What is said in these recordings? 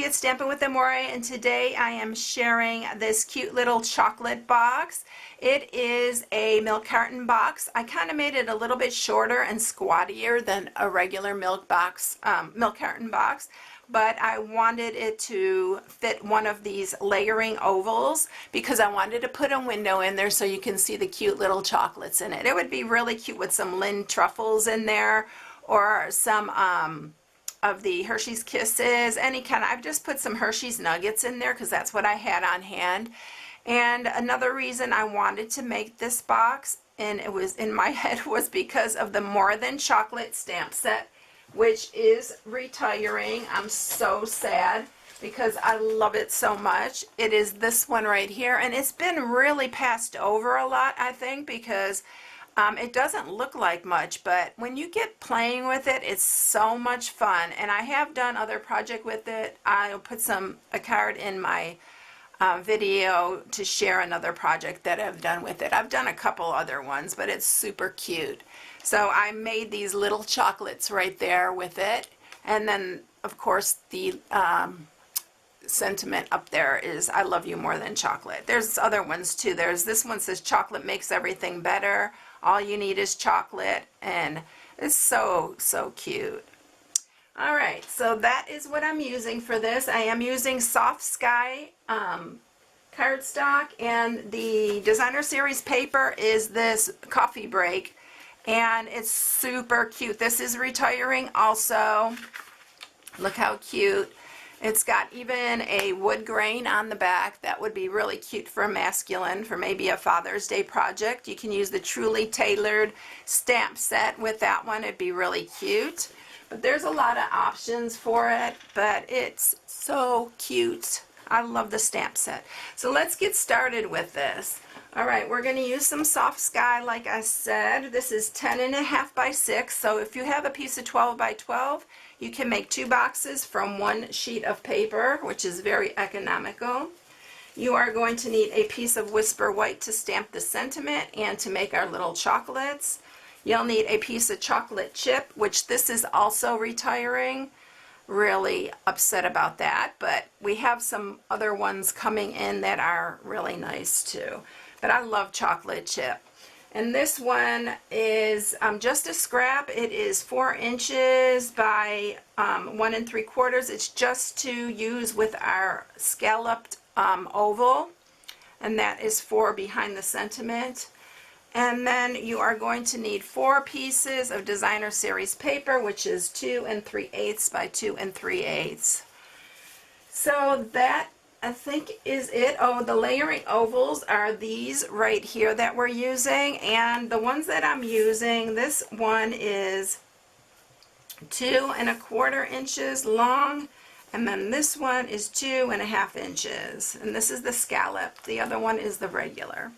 it's Stampin' with Amore, and today I am sharing this cute little chocolate box. It is a milk carton box. I kind of made it a little bit shorter and squattier than a regular milk carton box, but I wanted it to fit one of these layering ovals because I wanted to put a window in there so you can see the cute little chocolates in it. It would be really cute with some Lindt truffles in there, or some of the Hershey's Kisses, any kind of, I've just put some Hershey's Nuggets in there because that's what I had on hand. And another reason I wanted to make this box, and it was in my head, was because of the More Than Chocolate stamp set, which is retiring. I'm so sad because I love it so much. It is this one right here, and it's been really passed over a lot, I think, because it doesn't look like much, but when you get playing with it, it's so much fun. And I have done other projects with it. I'll put a card in my video to share another project that I've done with it. I've done a couple other ones, but it's super cute. So I made these little chocolates right there with it. And then, of course, the sentiment up there is I love you more than chocolate. There's other ones too. There's this one says chocolate makes everything better. All you need is chocolate, and it's so cute. All right, so that is what I'm using for this. I am using Soft Sky cardstock, and the Designer Series paper is this Coffee Break, and it's super cute. This is retiring also. Look how cute. It's got even a wood grain on the back. That would be really cute for a masculine, for maybe a Father's Day project. You can use the Truly Tailored stamp set with that one. It'd be really cute. But there's a lot of options for it, but it's so cute. I love the stamp set. So let's get started with this. All right, we're going to use some Soft Sky, like I said. This is 10.5 by 6, so if you have a piece of 12 by 12, you can make 2 boxes from 1 sheet of paper, which is very economical. You are going to need a piece of Whisper White to stamp the sentiment and to make our little chocolates. You'll need a piece of chocolate chip, which this is also retiring. Really upset about that, but we have some other ones coming in that are really nice too. But I love chocolate chip. And this one is just a scrap. It is 4 inches by 1 3/4. It's just to use with our scalloped oval, and that is for behind the sentiment. And then you are going to need 4 pieces of Designer Series paper, which is 2 3/8 by 2 3/8. So that, I think, is it. Oh, the layering ovals are these right here that we're using, and the ones that I'm using, this one is 2 1/4 inches long, and then this one is 2 1/2 inches, and this is the scallop. The other one is the regular.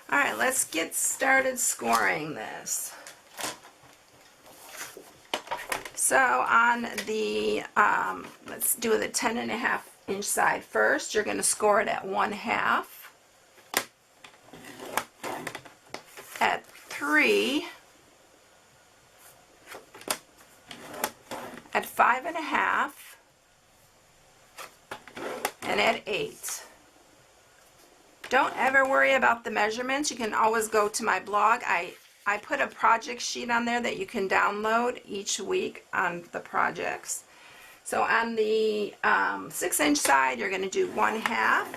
All right, let's get started scoring this. So on the, let's do the 10.5 inch side first. You're going to score it at 1/2, at 3, at 5 1/2, and at 8. Don't ever worry about the measurements. You can always go to my blog. I put a project sheet on there that you can download each week on the projects. So on the 6 inch side, you're going to do 1/2,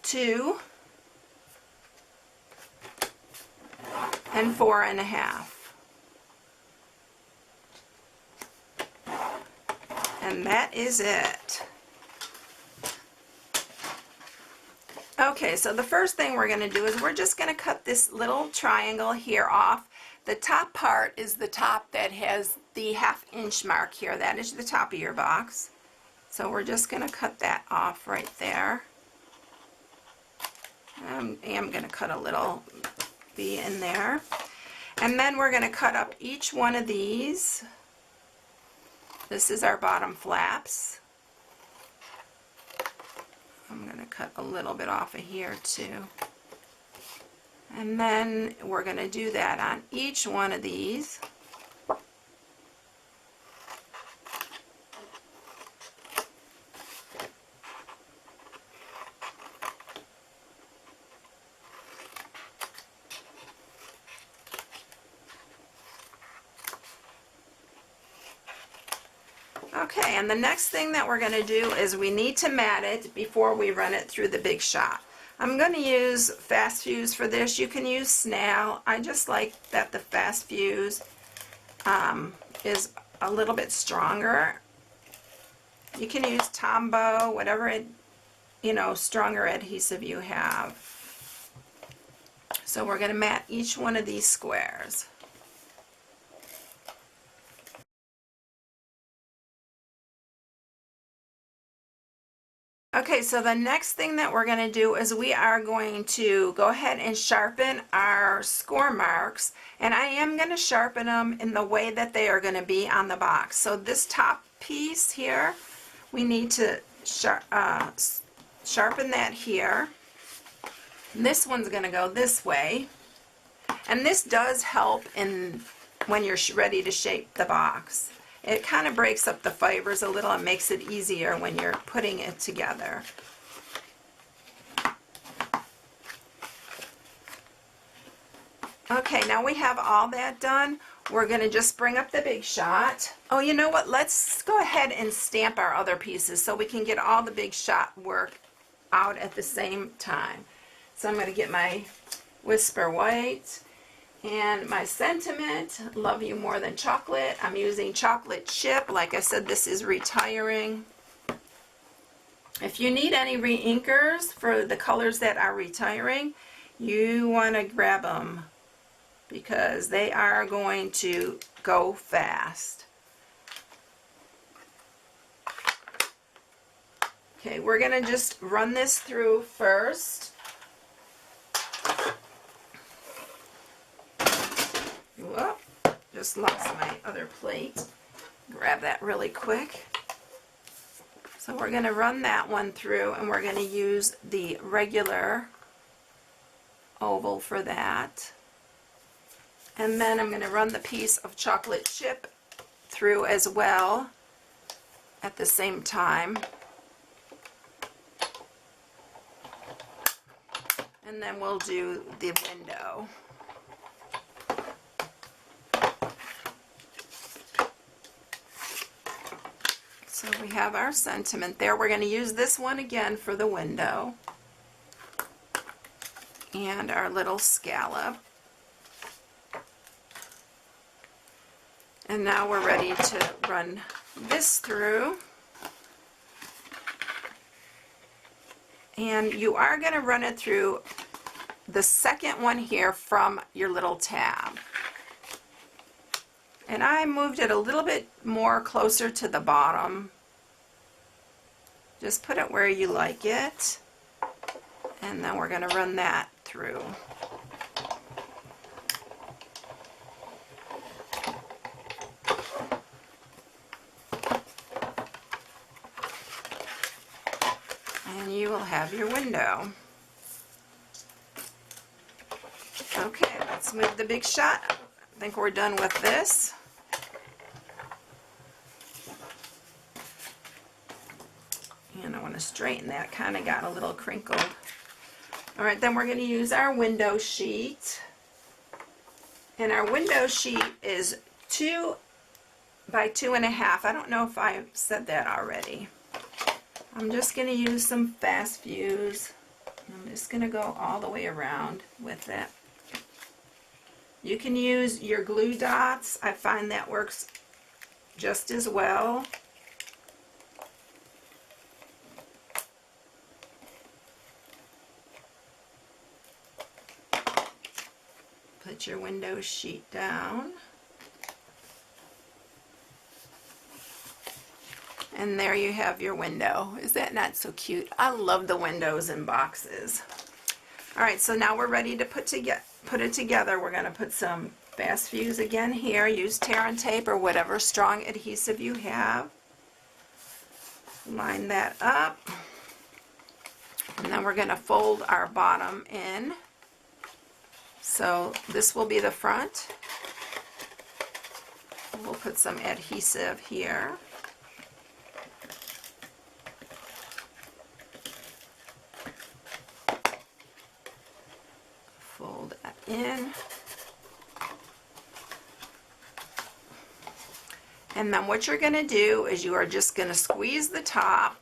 2, and 4 1/2. And that is it. Okay, so the first thing we're going to do is we're just going to cut this little triangle here off. The top part is the top that has the 1/2 inch mark here. That is the top of your box. So we're just going to cut that off right there. I am going to cut a little V in there. And then we're going to cut up each one of these. This is our bottom flaps. I'm going to cut a little bit off of here too. And then we're going to do that on each one of these. Okay, and the next thing that we're going to do is we need to mat it before we run it through the Big Shot. I'm going to use Fast Fuse for this. You can use Snail. I just like that the Fast Fuse is a little bit stronger. You can use Tombow, whatever stronger adhesive you have. So we're going to mat each one of these squares. Okay, so the next thing that we're going to do is we are going to go ahead and sharpen our score marks, and I am going to sharpen them in the way that they are going to be on the box. So this top piece here, we need to sharpen that here. And this one's going to go this way, and this does help when you're ready to shape the box. It kind of breaks up the fibers a little and makes it easier when you're putting it together. Okay, now we have all that done. We're going to just bring up the Big Shot. Oh, you know what? Let's go ahead and stamp our other pieces so we can get all the Big Shot work out at the same time. So I'm going to get my Whisper White and my Sentiment, Love You More Than Chocolate. I'm using chocolate chip. Like I said, this is retiring. If you need any re-inkers for the colors that are retiring, you want to grab them because they are going to go fast. Okay, we're going to just run this through first. Whoop, just lost my other plate. Grab that really quick. So we're going to run that one through, and we're going to use the regular oval for that. And then I'm going to run the piece of chocolate chip through as well at the same time. And then we'll do the window. So we have our Sentiment there. We're going to use this one again for the window. And our little scallop. And now we're ready to run this through. And you are going to run it through the second one here from your little tab. And I moved it a little bit more closer to the bottom. Just put it where you like it. And then we're going to run that through. And you will have your window. Okay, let's move the Big Shot. I think we're done with this. And I want to straighten that. Kind of got a little crinkled. All right, then we're going to use our window sheet. And our window sheet is 2 by 2.5. I don't know if I said that already. I'm just going to use some Fast Fuse. I'm just going to go all the way around with it. You can use your glue dots. I find that works just as well. Put your window sheet down. And there you have your window. Is that not so cute? I love the windows in boxes. Alright, so now we're ready to put it together. We're going to put some Fast Fuse again here. Use tear and tape or whatever strong adhesive you have. Line that up. And then we're going to fold our bottom in. So this will be the front. We'll put some adhesive here. Fold that in. And then what you're going to do is you are just going to squeeze the top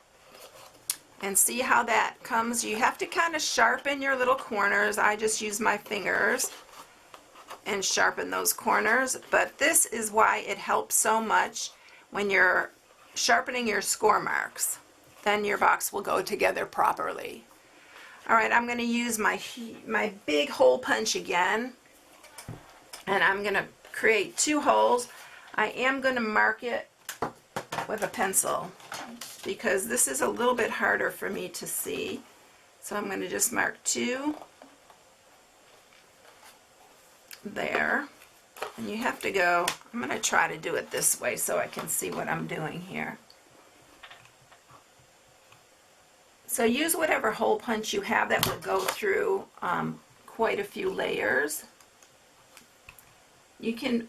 and see how that comes. You have to kind of sharpen your little corners. I just use my fingers and sharpen those corners, but this is why it helps so much when you're sharpening your score marks. Then your box will go together properly. All right, I'm going to use my big hole punch again, and I'm going to create 2 holes. I am going to mark it with a pencil because this is a little bit harder for me to see. So I'm going to just mark 2 there. And you have to go, I'm going to try to do it this way so I can see what I'm doing here. So use whatever hole punch you have that will go through quite a few layers. You can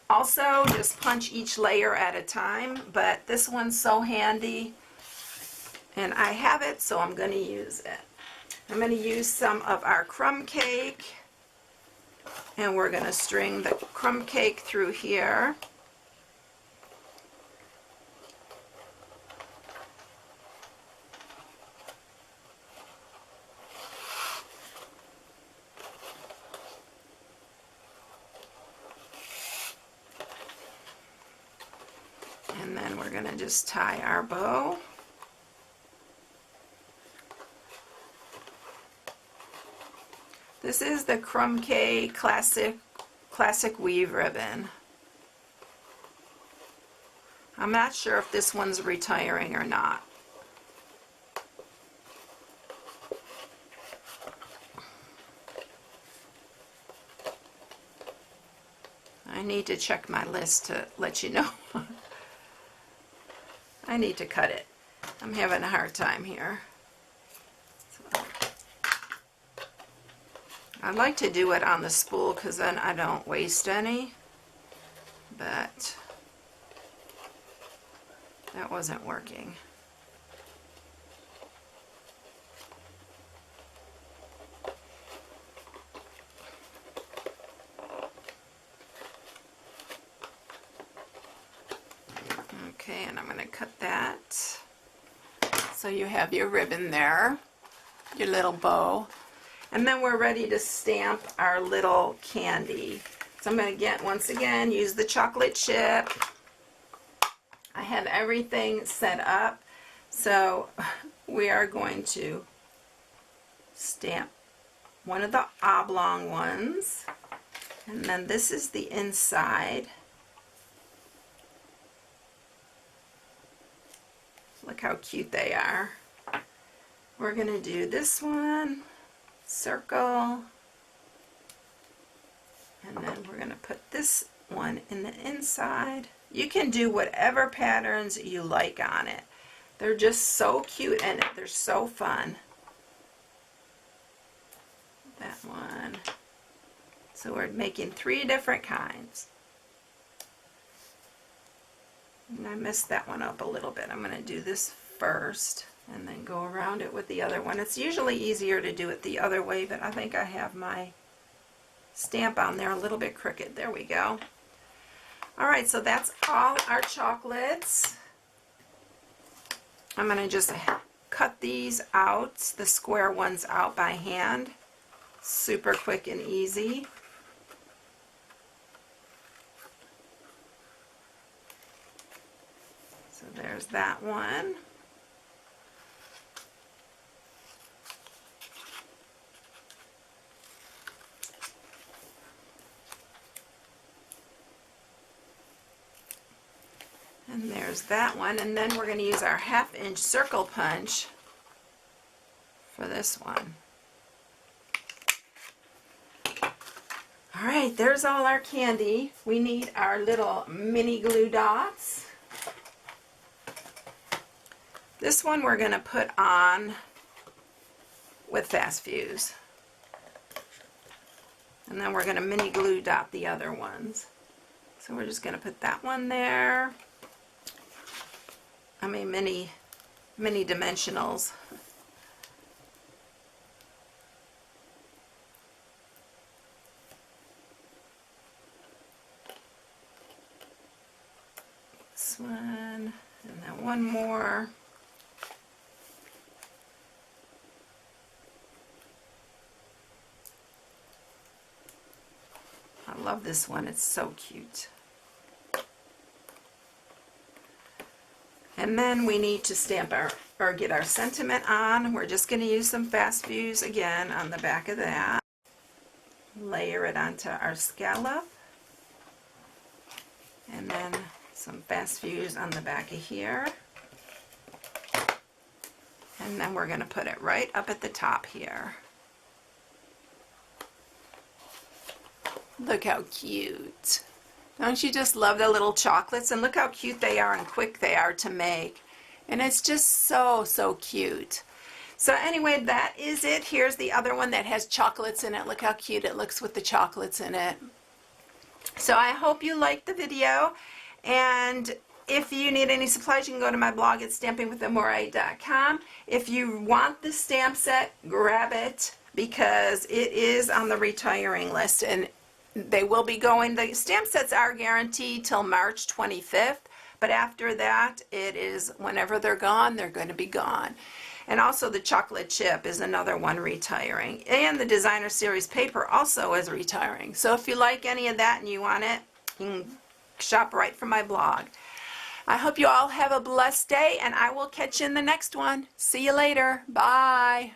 also just punch each layer at a time, but this one's so handy and I have it, so I'm going to use it. I'm going to use some of our crumb cake, and we're going to string the crumb cake through here. And then we're going to just tie our bow. This is the Crumb Cake Classic Weave Ribbon. I'm not sure if this one's retiring or not. I need to check my list to let you know. I need to cut it. I'm having a hard time here. So, I like to do it on the spool because then I don't waste any, but that wasn't working. Okay, and I'm going to cut that. So you have your ribbon there, your little bow. And then we're ready to stamp our little candy. So I'm going to once again, use the chocolate chip. I have everything set up. So we are going to stamp one of the oblong ones. And then this is the inside. Look how cute they are. We're going to do this one. Circle, and then we're going to put this one in the inside. You can do whatever patterns you like on it. They're just so cute and they're so fun. That one. So we're making 3 different kinds. And I messed that one up a little bit. I'm going to do this first and then go around it with the other one. It's usually easier to do it the other way, but I think I have my stamp on there a little bit crooked. There we go. Alright, so that's all our chocolates. I'm going to just cut these out, the square ones out by hand. Super quick and easy. So there's that one. And there's that one, and then we're going to use our 1/2-inch circle punch for this one. Alright, there's all our candy. We need our little mini glue dots. This one we're going to put on with fast fuse. And then we're going to mini glue dot the other ones. So we're just going to put that one there. I mean mini dimensionals. this one, and then one more. I love this one, it's so cute. And then we need to stamp or get our sentiment on. We're just going to use some fast views again on the back of that. Layer it onto our scallop. And then some fast views on the back of here. And then we're going to put it right up at the top here. Look how cute. Don't you just love the little chocolates? And look how cute they are and quick they are to make. And it's just so, so cute. So anyway, that is it. Here's the other one that has chocolates in it. Look how cute it looks with the chocolates in it. So I hope you liked the video. And if you need any supplies, you can go to my blog at stampingwithamore.com. If you want the stamp set, grab it because it is on the retiring list. And they will be going, the stamp sets are guaranteed till March 25th, but after that, it is whenever they're gone, they're going to be gone. And also the chocolate chip is another one retiring. And the designer series paper also is retiring. So if you like any of that and you want it, you can shop right from my blog. I hope you all have a blessed day, and I will catch you in the next one. See you later. Bye.